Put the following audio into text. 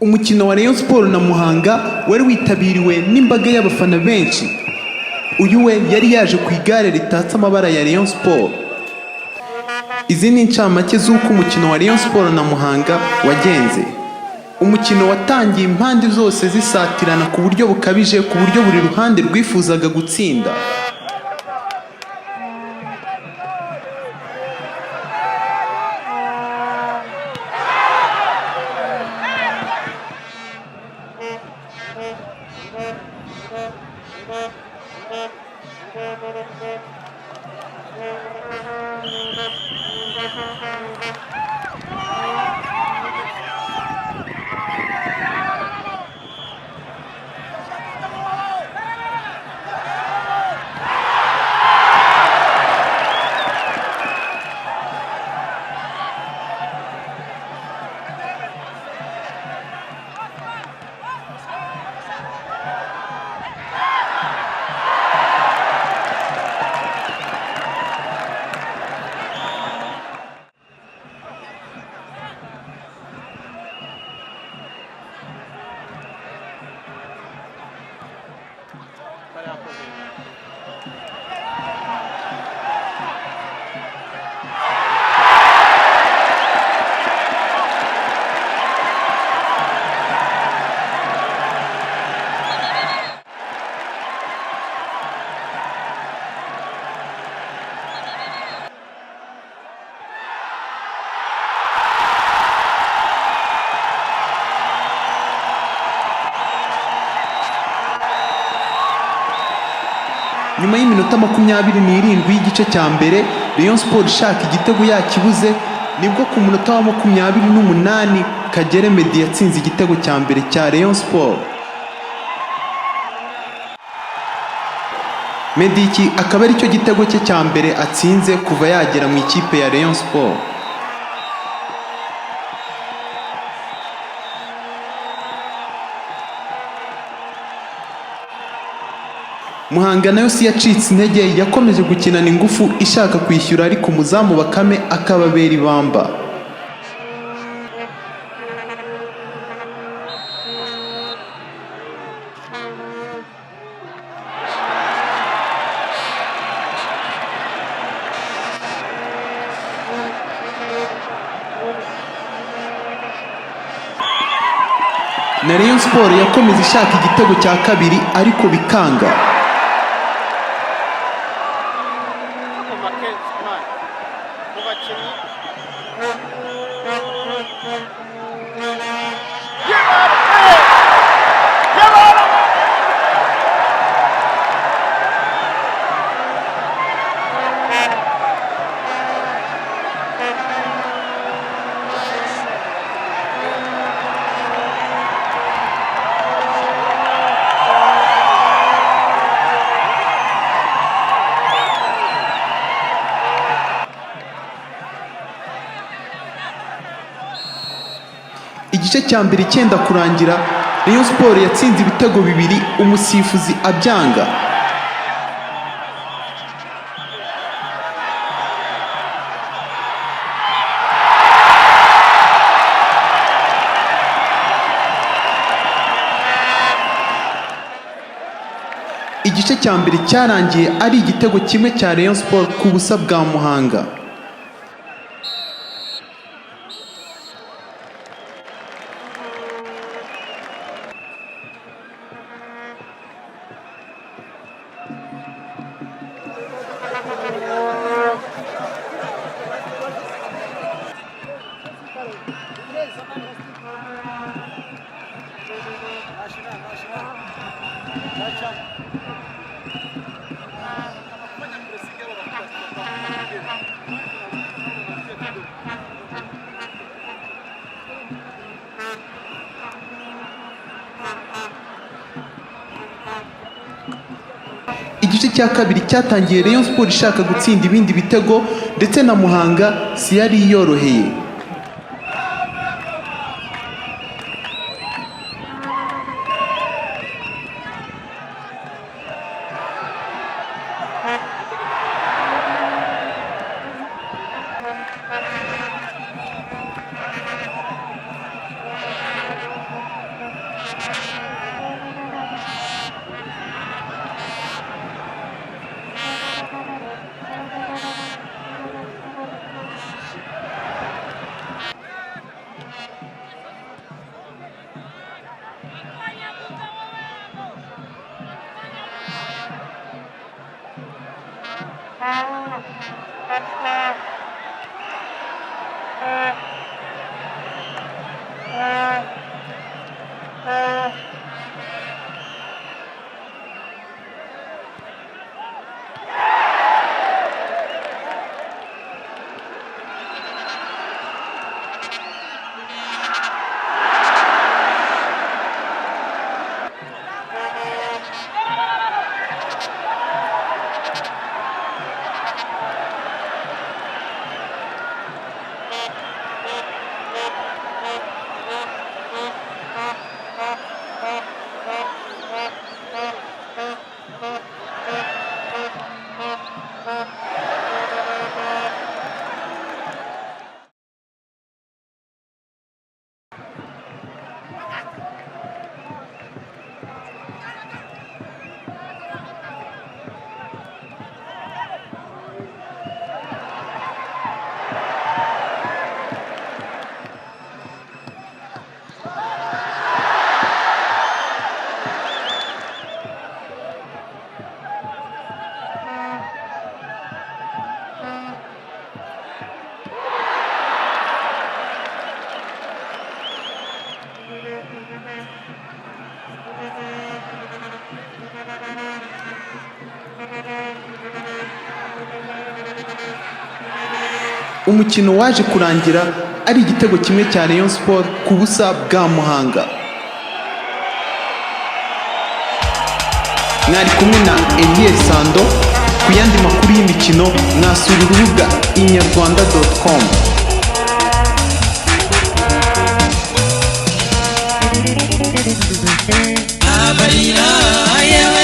Umukino wa Rayon Sport na Muhanga wari witabiriwe n'imbaga y'abafana benshi. Uyu we yari yaje ku igare ritatse amabara ya Rayon Sport. Izi ni incamake z'uko umukino wa Rayon Sport na Muhanga wagenze. Umukino watangiye impande zose zisatirana ku buryo bukabije, ku buryo buri ruhande rwifuzaga gutsinda. Nyuma y'iminota 27 y'igice cya mbere, Rayon Sport ishaka igitego yakibuze, nibwo ku munota wa 28 Kagere Meddy yatsinze igitego cya mbere cya Rayon Sport. Meddy iki akaba ari cyo gitego cye cya mbere atsinze kuva yagera mu ikipe ya Rayon Sport. Muhanga nayo si yacitse intege, yakomeje gukinana ingufu ishaka kwishyura, ariko umuzamu Bakame akababera ibamba. Na Rayon Sport yakomeje ishaka igitego cya kabiri ariko bikanga. Igice cya mbere cyenda kurangira, Rayon Sport yatsinze ibitego bibiri, umusifuzi abyanga. Igice cya mbere cyarangiye ari igitego kimwe cya Rayon Sport ku busa bwa Muhanga. Igice cya kabiri cyatangiye Rayon Sport ishaka gutsinda ibindi bitego, ndetse na Muhanga si yari yoroheye. umukino waje kurangira ari igitego kimwe cya Rayon Sport ku busa bwa Muhanga. Mwari kumwe na Eliel Sando. Ku yandi makuru y'imikino mwasura urubuga INYARWANDA.com. Abarira yewe